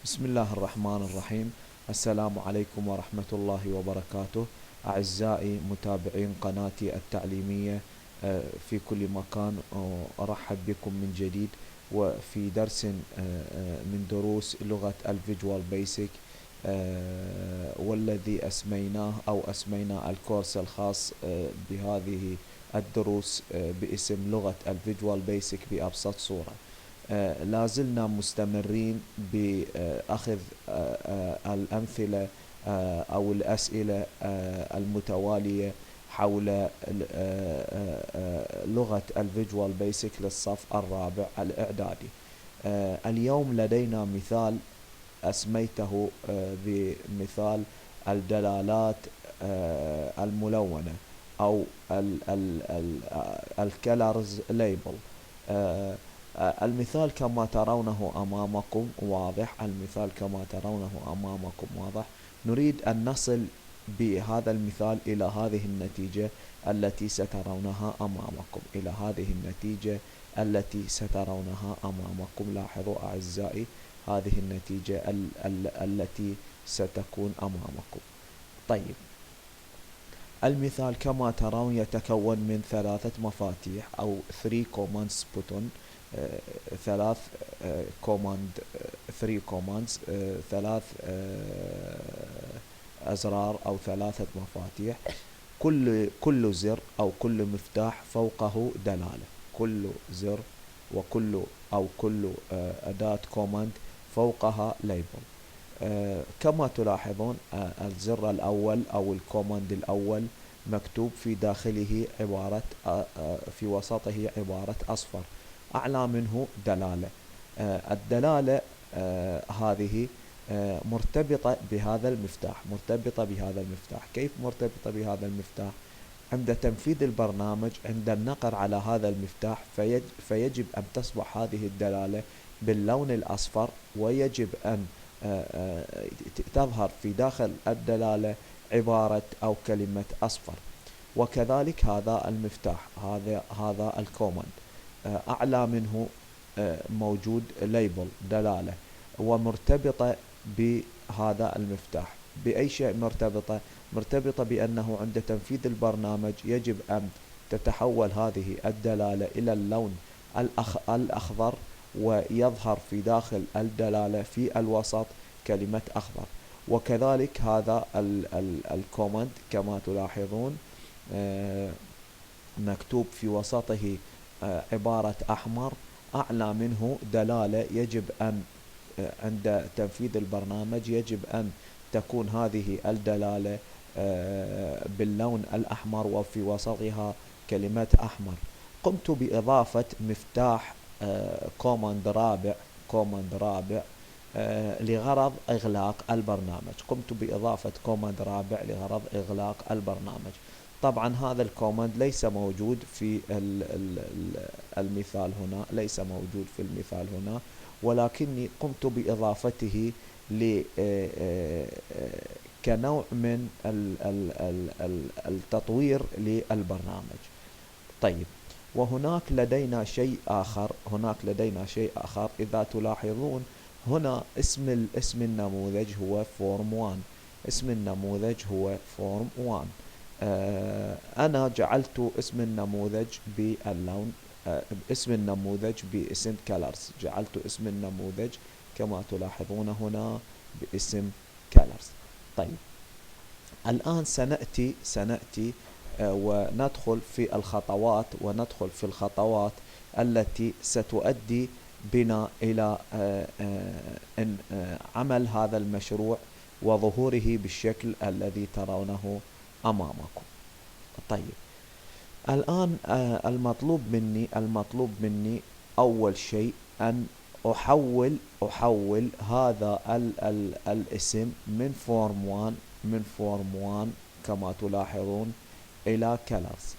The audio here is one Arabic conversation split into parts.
بسم الله الرحمن الرحيم. السلام عليكم ورحمة الله وبركاته. أعزائي متابعين قناتي التعليمية في كل مكان، أرحب بكم من جديد وفي درس من دروس لغة الفيجوال بيسك، والذي أسميناه أو أسمينا الكورس الخاص بهذه الدروس باسم لغة الفيجوال بيسك بأبسط صورة. لازلنا مستمرين بأخذ الأمثلة أو الأسئلة المتوالية حول لغة الفيجوال بيسك للصف الرابع الإعدادي. اليوم لدينا مثال أسميته بمثال الدلالات الملونة أو الكلرز ليبل. المثال كما ترونه أمامكم واضح. المثال كما ترونه أمامكم واضح. نريد أن نصل بهذا المثال إلى هذه النتيجة التي سترونها أمامكم، إلى هذه النتيجة التي سترونها أمامكم. لاحظوا أعزائي هذه النتيجة التي ستكون أمامكم. طيب، المثال كما ترون يتكون من ثلاثة مفاتيح أو 3 commands button، ثلاث كوماند 3 كوماندز، ثلاث أزرار أو ثلاثة مفاتيح. كل زر أو كل مفتاح فوقه دلالة. كل زر وكل أو كل أداة كوماند فوقها ليبل. كما تلاحظون الزر الأول أو الكوماند الأول مكتوب في داخله عبارة في وسطه عبارة أصفر، أعلى منه دلالة. الدلالة هذه مرتبطة بهذا المفتاح، مرتبطة بهذا المفتاح. كيف مرتبطة بهذا المفتاح؟ عند تنفيذ البرنامج، عند النقر على هذا المفتاح فيجب أن تصبح هذه الدلالة باللون الأصفر، ويجب أن تظهر في داخل الدلالة عبارة أو كلمة أصفر. وكذلك هذا المفتاح، هذا الكوماند أعلى منه موجود ليبل دلالة، ومرتبطة بهذا المفتاح. بأي شيء مرتبطة؟ مرتبطة بأنه عند تنفيذ البرنامج يجب أن تتحول هذه الدلالة إلى اللون الأخضر، ويظهر في داخل الدلالة في الوسط كلمة أخضر. وكذلك هذا الكوماند كما تلاحظون مكتوب في وسطه عبارة أحمر، أعلى منه دلالة. يجب أن عند تنفيذ البرنامج يجب أن تكون هذه الدلالة باللون الأحمر وفي وسطها كلمة أحمر. قمت بإضافة مفتاح كوماند رابع لغرض إغلاق البرنامج. قمت بإضافة كوماند رابع لغرض إغلاق البرنامج. طبعا هذا الكوماند ليس موجود في المثال هنا، ليس موجود في المثال هنا، ولكني قمت بإضافته كنوع من التطوير للبرنامج. طيب، وهناك لدينا شيء آخر، إذا تلاحظون هنا اسم النموذج هو فورم 1. اسم النموذج هو فورم 1. أنا جعلت اسم النموذج باللون اسم النموذج باسم colors. جعلت اسم النموذج كما تلاحظون هنا باسم colors. طيب، الآن سنأتي وندخل في الخطوات التي ستؤدي بنا إلى عمل هذا المشروع وظهوره بالشكل الذي ترونه أمامكم. طيب، الآن المطلوب مني أول شيء أن أحول هذا الاسم من فورم 1 كما تلاحظون إلى colors.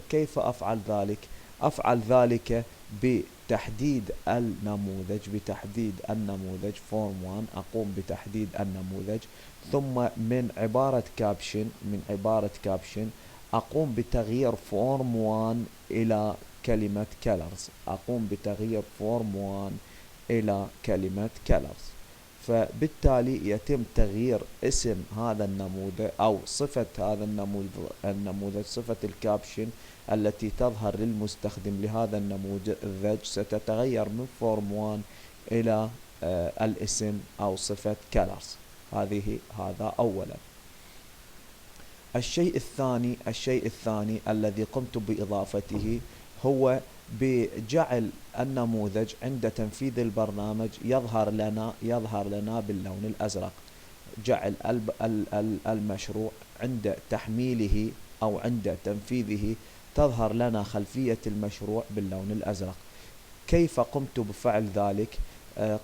كيف أفعل ذلك؟ أفعل ذلك بتحديد النموذج فورم 1. أقوم بتحديد النموذج، ثم من عبارة كابشن أقوم بتغيير فورم 1 إلى كلمة colors. أقوم بتغيير فورم 1 إلى كلمة colors. فبالتالي يتم تغيير اسم هذا النموذج أو صفة هذا النموذج صفة الكابشن التي تظهر للمستخدم لهذا النموذج ستتغير من فورم 1 إلى الاسم أو صفة colors. هذا أولا. الشيء الثاني الذي قمت بإضافته هو بجعل النموذج عند تنفيذ البرنامج يظهر لنا باللون الأزرق. جعل المشروع عند تحميله أو عند تنفيذه تظهر لنا خلفية المشروع باللون الأزرق. كيف قمت بفعل ذلك؟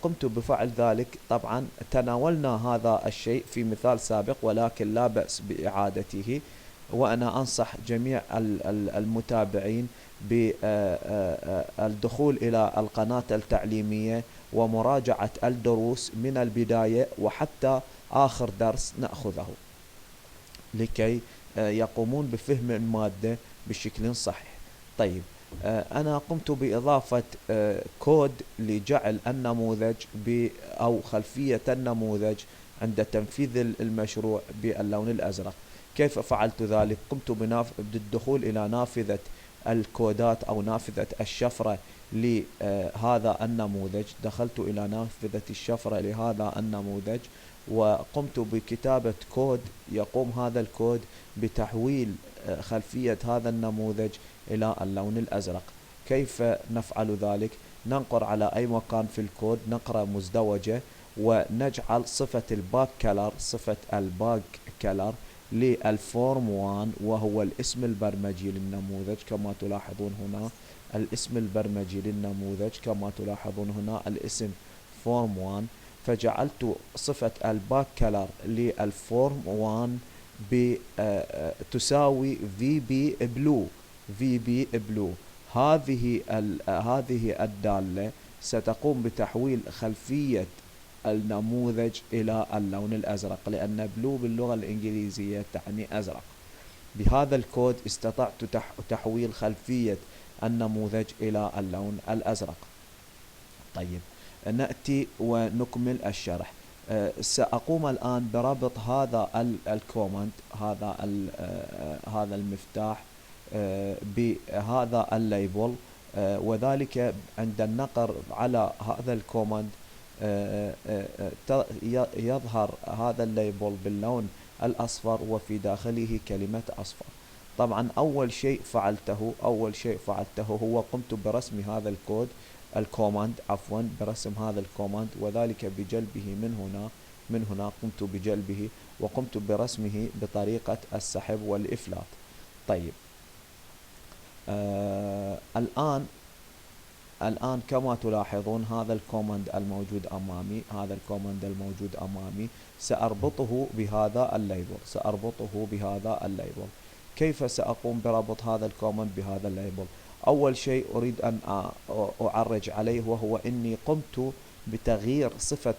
قمت بفعل ذلك، طبعا تناولنا هذا الشيء في مثال سابق ولكن لا بأس بإعادته، وأنا أنصح جميع المتابعين بالدخول إلى القناة التعليمية ومراجعة الدروس من البداية وحتى آخر درس نأخذه لكي يقومون بفهم المادة بشكل صحيح. طيب، أنا قمت بإضافة كود لجعل النموذج أو خلفية النموذج عند تنفيذ المشروع باللون الأزرق. كيف فعلت ذلك؟ قمت بالدخول إلى نافذة الكودات أو نافذة الشفرة لهذا النموذج. دخلت إلى نافذة الشفرة لهذا النموذج وقمت بكتابة كود يقوم هذا الكود بتحويل خلفية هذا النموذج إلى اللون الأزرق. كيف نفعل ذلك؟ ننقر على أي مكان في الكود، نقرأ مزدوجة ونجعل صفة الباك كلر للفورم 1 وهو الاسم البرمجي للنموذج كما تلاحظون هنا. الاسم البرمجي للنموذج كما تلاحظون هنا الاسم فورم 1. فجعلت صفة الباك كلر للفورم 1 تساوي VB بلو. هذه الدالة ستقوم بتحويل خلفية النموذج إلى اللون الأزرق، لأن بلو باللغة الإنجليزية تعني أزرق. بهذا الكود استطعت تحويل خلفية النموذج إلى اللون الأزرق. طيب، نأتي ونكمل الشرح. سأقوم الآن بربط هذا الكوماند، هذا المفتاح بهذا الليبل، وذلك عند النقر على هذا الكوماند يظهر هذا الليبل باللون الأصفر وفي داخله كلمة أصفر. طبعا أول شيء فعلته هو قمت برسم هذا الكوماند برسم هذا الكوماند، وذلك بجلبه من هنا قمت بجلبه وقمت برسمه بطريقة السحب والإفلات. طيب، الآن كما تلاحظون هذا الكوماند الموجود أمامي سأربطه بهذا الليبل. كيف سأقوم بربط هذا الكوماند بهذا الليبل؟ أول شيء أريد أن أعرج عليه وهو أني قمت بتغيير صفة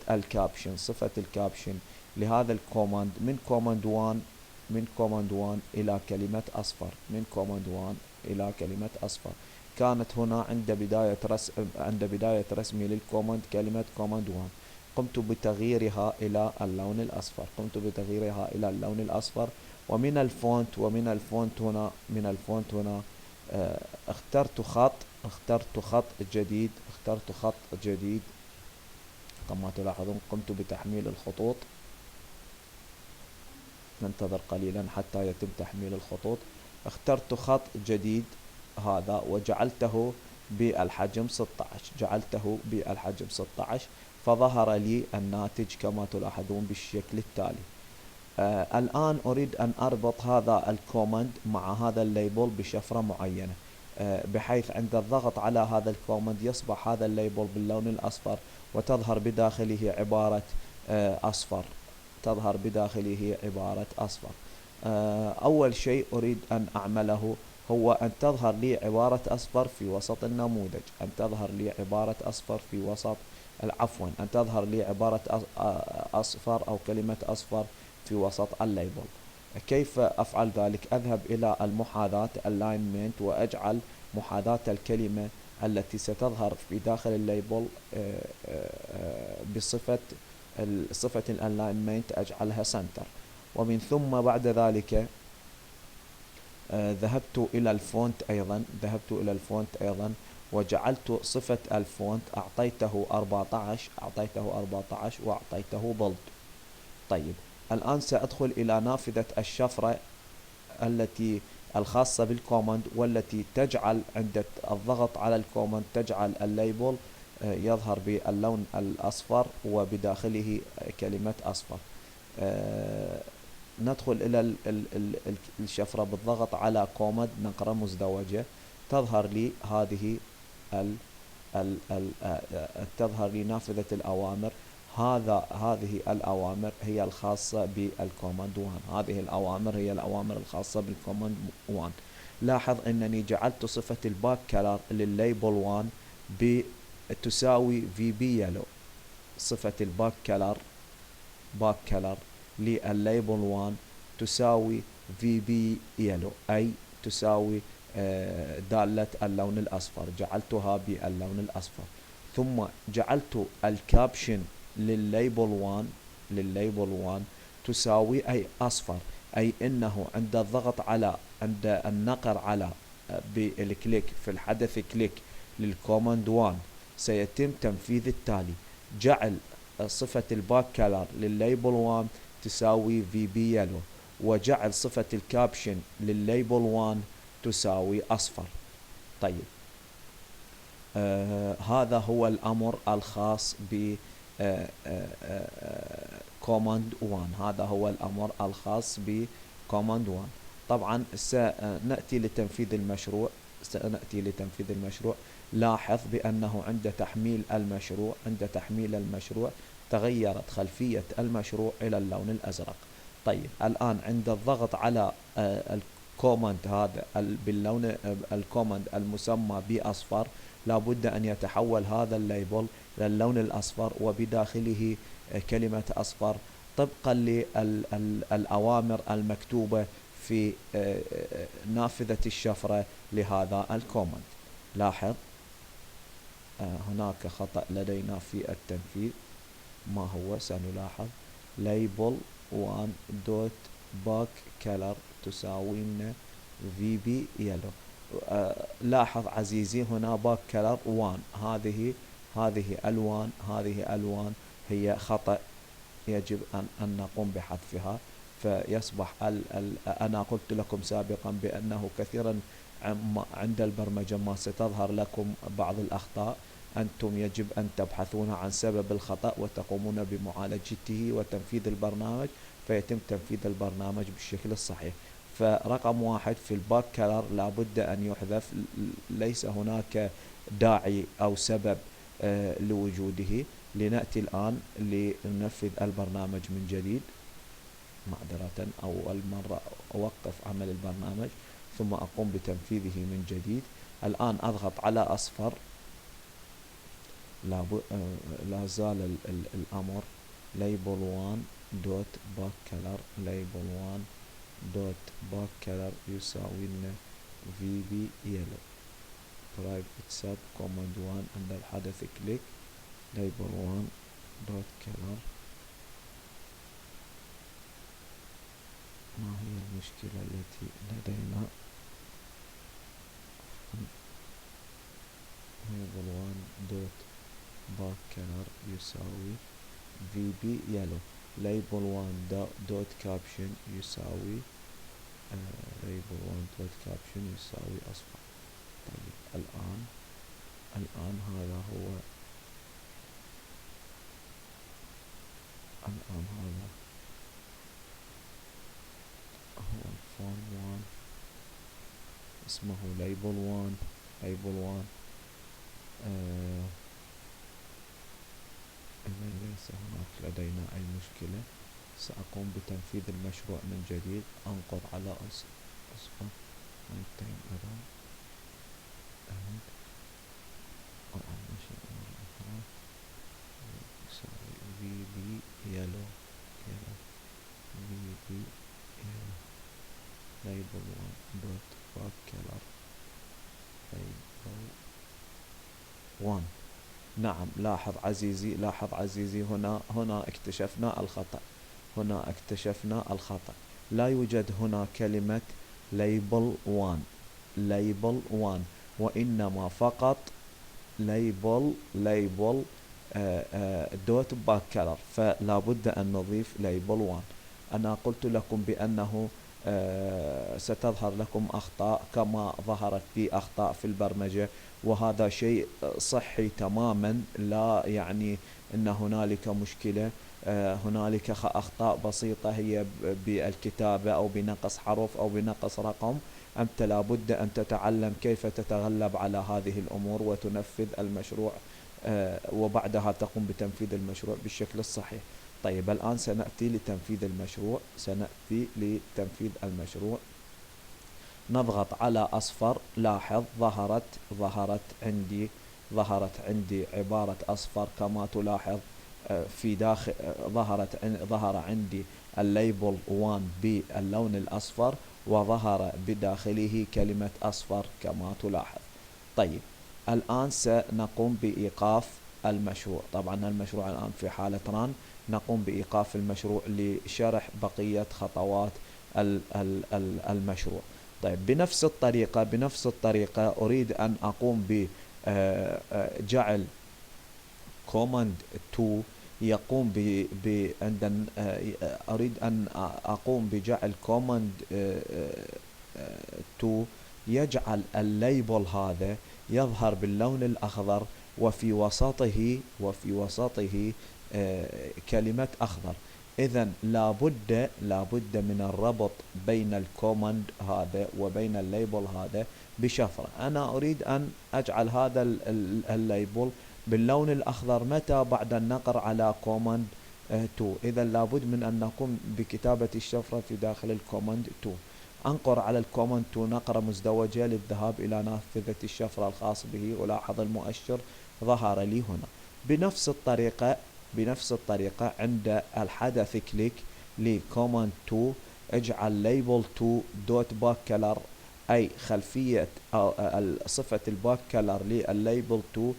الكابشن لهذا الكوماند من كوماند 1 إلى كلمة أصفر. كانت هنا عند بداية رسمي للكوماند كلمة كوماند 1. قمت بتغييرها إلى اللون الأصفر. ومن الفونت هنا اخترت خط جديد كما تلاحظون. قمت بتحميل الخطوط، ننتظر قليلا حتى يتم تحميل الخطوط. اخترت خط جديد هذا وجعلته بالحجم 16 فظهر لي الناتج كما تلاحظون بالشكل التالي. الآن أريد أن أربط هذا الكوماند مع هذا الليبل بشفرة معينة، بحيث عند الضغط على هذا الكوماند يصبح هذا الليبل باللون الأصفر وتظهر بداخله عبارة أصفر. أول شيء أريد أن أعمله هو أن تظهر لي عبارة أصفر في وسط النموذج، أن تظهر لي عبارة أصفر أو كلمة أصفر في وسط الليبل. كيف أفعل ذلك؟ أذهب إلى المحاذاة alignment وأجعل محاذاة الكلمة التي ستظهر في داخل الليبل بصفة صفة الألاينمنت أجعلها سنتر. ومن ثم بعد ذلك ذهبت إلى الفونت أيضا وجعلت صفة الفونت أعطيته 14 وأعطيته بولد. طيب الآن سأدخل إلى نافذة الشفرة التي الخاصة بالكوماند، والتي تجعل عند الضغط على الكوماند تجعل الليبل يظهر باللون الأصفر وبداخله كلمة أصفر. ندخل إلى الشفرة بالضغط على كوماند نقرة مزدوجة، تظهر لي تظهر لي نافذة الأوامر. هذه الأوامر هي الخاصة بالكوماند 1. هذه الأوامر هي الأوامر الخاصة بالكوماند 1. لاحظ أنني جعلت صفة الباك كلر للليبل 1 تساوي VB yellow. صفة الباك كلر للليبل 1 تساوي VB yellow، أي تساوي دالة اللون الأصفر، جعلتها باللون الأصفر. ثم جعلت الكابشن للليبل 1 تساوي أي أصفر، أي إنه عند الضغط عند النقر على بالكليك في الحدث كليك للكوماند 1 سيتم تنفيذ التالي: جعل صفة الباك كلر للليبل 1 تساوي VB yellow، وجعل صفة الكابشن للليبل 1 تساوي أصفر. طيب هذا هو الأمر الخاص ب كوماند 1. هذا هو الأمر الخاص بكوماند 1. طبعا سنأتي لتنفيذ المشروع. لاحظ بأنه عند تحميل المشروع تغيرت خلفية المشروع إلى اللون الأزرق. طيب الآن عند الضغط على الكوماند هذا باللون الكوماند المسمى بأصفر، لابد أن يتحول هذا الليبل للون الأصفر وبداخله كلمة أصفر طبقا للأوامر المكتوبة في نافذة الشفرة لهذا الكوماند. لاحظ هناك خطأ لدينا في التنفيذ. ما هو؟ سنلاحظ label 1.backColor تساوي VB yellow. لاحظ عزيزي هنا باك كلر 1. هذه ألوان هي خطأ، يجب أن نقوم بحذفها. فيصبح أنا قلت لكم سابقا بأنه كثيرا عند البرمجة ما ستظهر لكم بعض الأخطاء، أنتم يجب أن تبحثون عن سبب الخطأ وتقومون بمعالجته وتنفيذ البرنامج، فيتم تنفيذ البرنامج بالشكل الصحيح. فرقم 1 في الباك كلر لابد أن يحذف، ليس هناك داعي أو سبب لوجوده. لنأتي الآن لننفذ البرنامج من جديد. معذرة، أول مرة أوقف عمل البرنامج ثم أقوم بتنفيذه من جديد. الآن أضغط على أصفر، لا زال الأمر label 1.backColor label 1.backColor يساوي لنا VB yellow. private sub command 1 عند الحدث كليك label 1.color. ما هي المشكلة التي لدينا؟ label 1.backColor يساوي VB yellow. label 1.caption يساوي label 1.caption يساوي أصفر. طيب الآن هذا هو الفورم 1 اسمه label 1. إذا ليس هناك لدينا أي مشكلة، سأقوم بتنفيذ المشروع من جديد. أنقر على أصفر مرتين أيضا وأعمل شيء مرة أخرى يساوي VB yellow VB yellow label 1.backColor label 1. نعم، لاحظ عزيزي، لاحظ عزيزي، هنا اكتشفنا الخطأ، هنا اكتشفنا الخطأ. لا يوجد هنا كلمة label 1، label 1، وإنما فقط label دوت باك كلر، فلا بد أن نضيف label 1. أنا قلت لكم بأنه ستظهر لكم أخطاء كما ظهرت في أخطاء في البرمجة، وهذا شيء صحي تماما، لا يعني أن هنالك مشكلة. هنالك أخطاء بسيطة هي بالكتابة أو بنقص حرف أو بنقص رقم. أنت لابد أن تتعلم كيف تتغلب على هذه الأمور وتنفذ المشروع، وبعدها تقوم بتنفيذ المشروع بالشكل الصحيح. طيب الآن سنأتي لتنفيذ المشروع، سنأتي لتنفيذ المشروع. نضغط على أصفر. لاحظ ظهرت عندي عبارة أصفر كما تلاحظ في داخل. ظهر عندي الليبل 1 باللون الأصفر، وظهر بداخله كلمة أصفر كما تلاحظ. طيب الآن سنقوم بإيقاف المشروع. طبعا المشروع الآن في حالة ران. نقوم بإيقاف المشروع لشرح بقية خطوات المشروع. طيب بنفس الطريقة أريد أن أقوم بجعل command 2 يقوم عندما أريد أن أقوم بجعل command 2 يجعل الليبل هذا يظهر باللون الأخضر، وفي وسطه كلمة أخضر. إذن لابد من الربط بين الكوماند هذا وبين الليبل هذا بشفرة. أنا أريد أن أجعل هذا الليبل باللون الأخضر متى؟ بعد النقر على كوماند 2. إذن لابد من أن نقوم بكتابة الشفرة في داخل الكوماند 2. أنقر على الكوماند 2 نقرة مزدوجة للذهاب إلى نافذة الشفرة الخاص به. ألاحظ المؤشر ظهر لي هنا. بنفس الطريقة عند الحدث كليك لكوماند 2 اجعل ليبل 2 دوت باك كلر، أي خلفية صفة الباك كلر للليبل 2،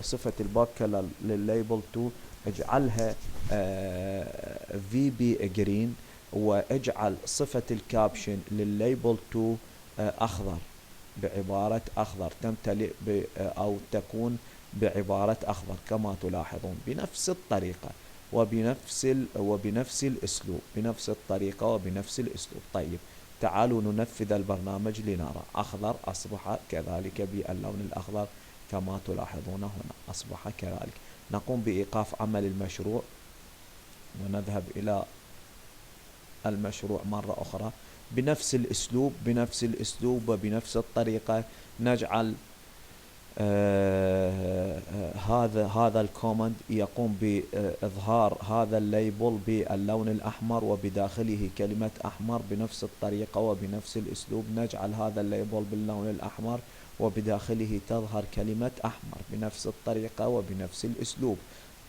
صفة الباك كلر للليبل 2 اجعلها في بي جرين، واجعل صفة الكابشن للليبل 2 أخضر، بعبارة أخضر، تمتلئ أو تكون بعبارة أخضر كما تلاحظون. بنفس الطريقة وبنفس الأسلوب، بنفس الطريقة وبنفس الأسلوب. طيب تعالوا ننفذ البرنامج لنرى. أخضر أصبح كذلك باللون الأخضر كما تلاحظون هنا، أصبح كذلك. نقوم بإيقاف عمل المشروع ونذهب إلى المشروع مرة أخرى بنفس الأسلوب وبنفس الطريقة. نجعل هذا الكوماند يقوم بإظهار هذا الليبل باللون الأحمر وبداخله كلمة أحمر. بنفس الطريقة وبنفس الأسلوب نجعل هذا الليبل باللون الأحمر وبداخله تظهر كلمة أحمر، بنفس الطريقة وبنفس الأسلوب.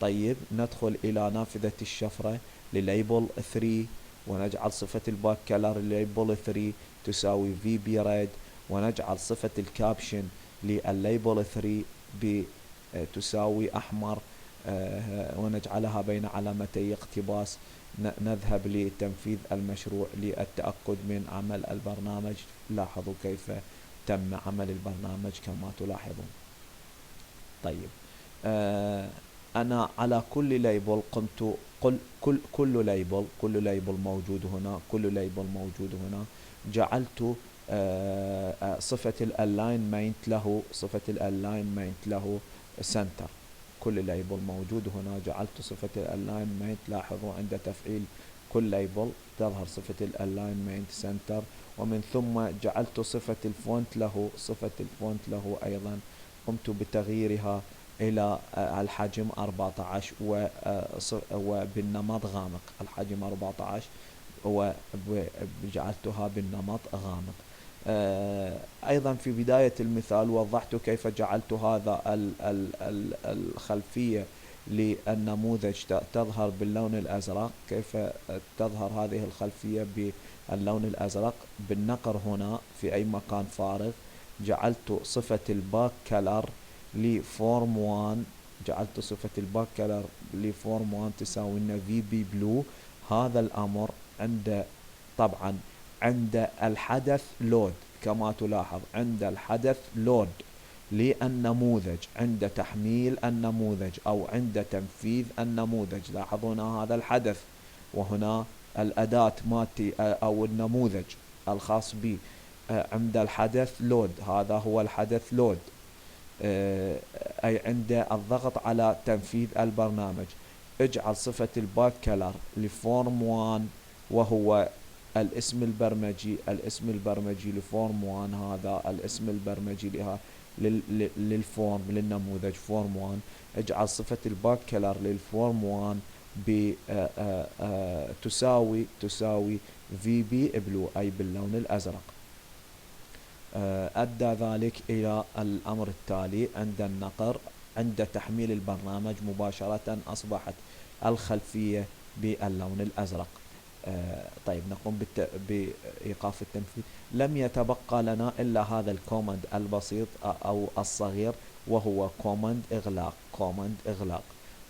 طيب ندخل إلى نافذة الشفرة لليبل 3 ونجعل صفة الباك كلر لليبل 3 تساوي في بي ريد، ونجعل صفة الكابشن للليبل 3 تساوي أحمر، ونجعلها بين علامتي اقتباس. نذهب لتنفيذ المشروع للتأكد من عمل البرنامج. لاحظوا كيف تم عمل البرنامج كما تلاحظون. طيب أنا على كل ليبل قمت كل ليبل موجود هنا، كل ليبل موجود هنا جعلت صفة الألاينمنت له سنتر. كل ليبل موجود هنا جعلت صفة الألاينمنت. لاحظوا عند تفعيل كل ليبل تظهر صفة الألاينمنت سنتر، ومن ثم جعلت صفة الفونت له أيضا قمت بتغييرها إلى الحجم 14 وبالنمط غامق، الحجم 14 وجعلتها بالنمط غامق. أيضا في بداية المثال وضحت كيف جعلت هذا الخلفية للنموذج تظهر باللون الأزرق. كيف تظهر هذه الخلفية باللون الأزرق؟ بالنقر هنا في أي مكان فارغ جعلت صفة الباك كلر لفورم 1 جعلت صفة الباك كلر لفورم 1 تساوي لنا في بي بلو. هذا الأمر عند طبعا عند الحدث لود، كما تلاحظ عند الحدث لود للنموذج، عند تحميل النموذج أو عند تنفيذ النموذج. لاحظون هذا الحدث، وهنا الأداة مالتي أو النموذج الخاص بي عند الحدث لود، هذا هو الحدث لود، أي عند الضغط على تنفيذ البرنامج. اجعل صفة الباك كلر لفورم 1 وهو الاسم البرمجي، الاسم البرمجي لفورم 1، هذا الاسم البرمجي لها للفورم للنموذج فورم 1. اجعل صفة الباك كلر للفورم 1 تساوي في بي بلو أي باللون الأزرق. أدى ذلك إلى الأمر التالي عند النقر، عند تحميل البرنامج مباشرة أصبحت الخلفية باللون الأزرق. طيب نقوم بإيقاف التنفيذ. لم يتبقى لنا إلا هذا الكوماند البسيط أو الصغير، وهو كوماند إغلاق.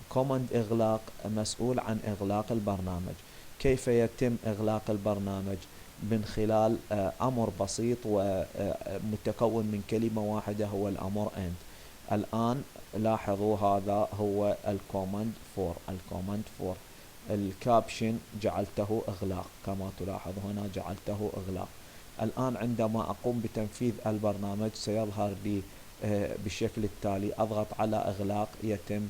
كوماند إغلاق مسؤول عن إغلاق البرنامج. كيف يتم إغلاق البرنامج؟ من خلال أمر بسيط ومتكون من كلمة واحدة، هو الأمر end. الآن لاحظوا هذا هو الكوماند فور. الكابشن جعلته إغلاق، كما تلاحظ هنا جعلته إغلاق. الآن عندما أقوم بتنفيذ البرنامج سيظهر لي بالشكل التالي. أضغط على إغلاق، يتم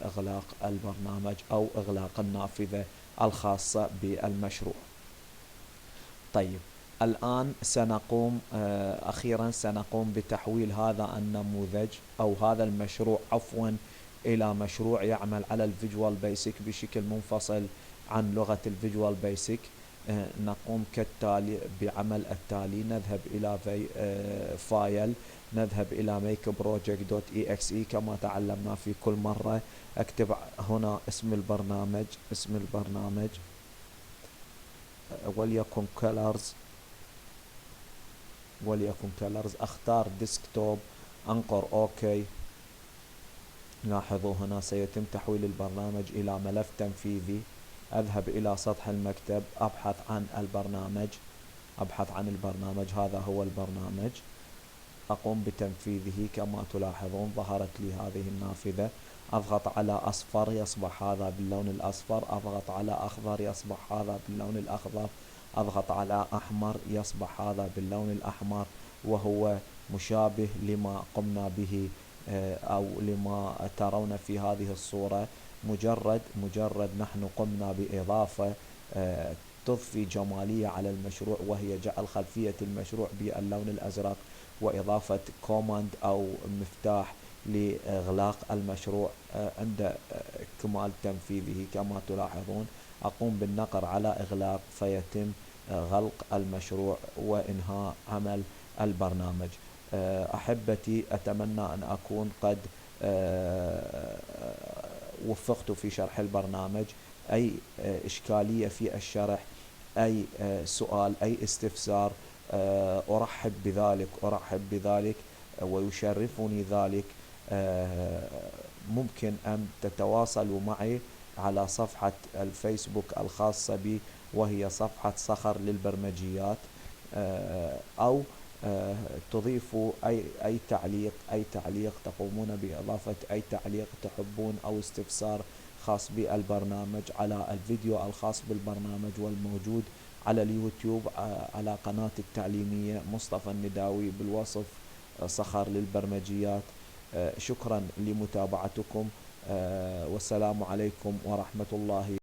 إغلاق البرنامج أو إغلاق النافذة الخاصة بالمشروع. طيب الآن أخيرا سنقوم بتحويل هذا النموذج أو هذا المشروع إلى مشروع يعمل على الفيجوال بيسك بشكل منفصل عن لغة الفيجوال بيسك. نقوم كالتالي بعمل التالي. نذهب إلى فايل، نذهب إلى makeproject.exe كما تعلمنا في كل مرة. اكتب هنا اسم البرنامج وليكن colors. اختار ديسكتوب، انقر اوكي. لاحظوا هنا سيتم تحويل البرنامج الى ملف تنفيذي. اذهب الى سطح المكتب، ابحث عن البرنامج. هذا هو البرنامج. اقوم بتنفيذه. كما تلاحظون ظهرت لي هذه النافذة. اضغط على اصفر يصبح هذا باللون الاصفر، اضغط على اخضر يصبح هذا باللون الاخضر، اضغط على احمر يصبح هذا باللون الاحمر، وهو مشابه لما قمنا به او لما ترون في هذه الصورة. مجرد نحن قمنا بإضافة تضفي جمالية على المشروع، وهي جعل خلفية المشروع باللون الأزرق، وإضافة كوماند أو مفتاح لإغلاق المشروع عند كمال تنفيذه. كما تلاحظون أقوم بالنقر على إغلاق فيتم غلق المشروع وإنهاء عمل البرنامج. أحبتي، أتمنى أن أكون قد وفقت في شرح البرنامج. أي إشكالية في الشرح، أي سؤال، أي استفسار، أرحب بذلك ويشرفني ذلك. ممكن أن تتواصلوا معي على صفحة الفيسبوك الخاصة بي، وهي صفحة صخر للبرمجيات، أو تضيفوا أي تعليق تقومون بإضافة أي تعليق تحبون أو استفسار خاص بالبرنامج على الفيديو الخاص بالبرنامج والموجود على اليوتيوب على قناة التعليمية مصطفى النداوي بالوصف صخر للبرمجيات. شكرا لمتابعتكم، والسلام عليكم ورحمة الله.